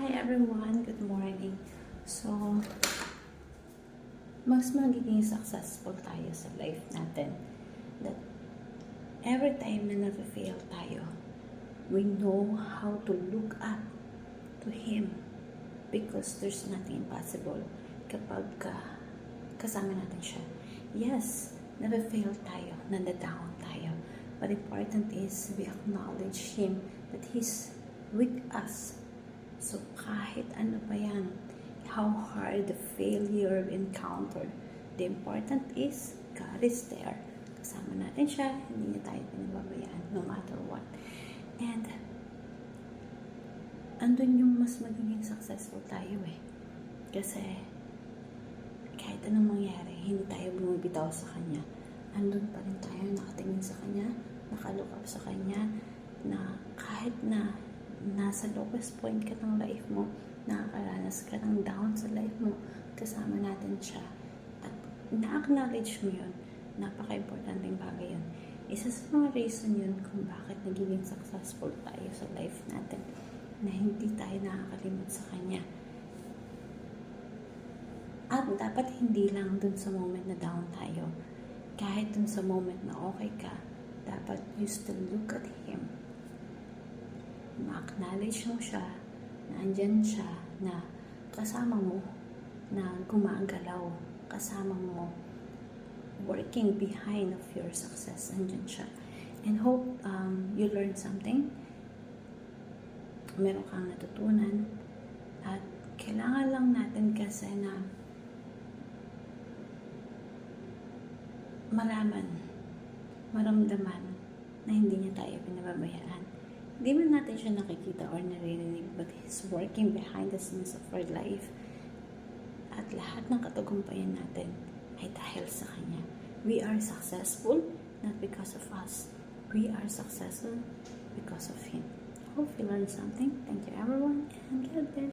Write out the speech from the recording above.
Hi everyone, good morning. So, mas magiging successful tayo sa life natin. That every time na na-fail tayo, we know how to look up to Him because there's nothing impossible kapag kasama natin siya. Yes, na-fail tayo, nanda-down tayo. But important is we acknowledge Him that He's with us. So kahit ano pa yan, how hard the failure we encounter, the important is God is there. Kasama natin siya, hindi niya tayo pinababayaan no matter what. And andun yung mas magiging successful tayo Kasi kahit anong mangyari, hindi tayo bumibitaw sa Kanya. Andun pa rin tayo nakatingin sa Kanya, nakalook up sa Kanya, na kahit na nasa lowest point ka ng life mo, nakakaranas ka ng down sa life mo, kasama natin siya. At na-acknowledge mo yun, napaka-importanteng bagay yun. Isa sa mga reason yun kung bakit nagiging successful tayo sa life natin, na hindi tayo nakakalimot sa Kanya. At dapat hindi lang dun sa moment na down tayo. Kahit dun sa moment na okay ka, dapat you still look at Him. Ma-acknowledge mo siya, na andyan siya, na kasama mo, na gumagalaw, kasama mo, working behind of your success, andyan siya. And hope you learned something, meron kang natutunan, at kailangan lang natin kasi na maramdaman na hindi niya tayo pinababayaan. Hindi man natin siya nakikita or naririnig, but He's working behind the scenes of our life. At lahat ng katagumpayan natin ay dahil sa Kanya. We are successful not because of us. We are successful because of Him. Hope you learned something. Thank you everyone, and God bless.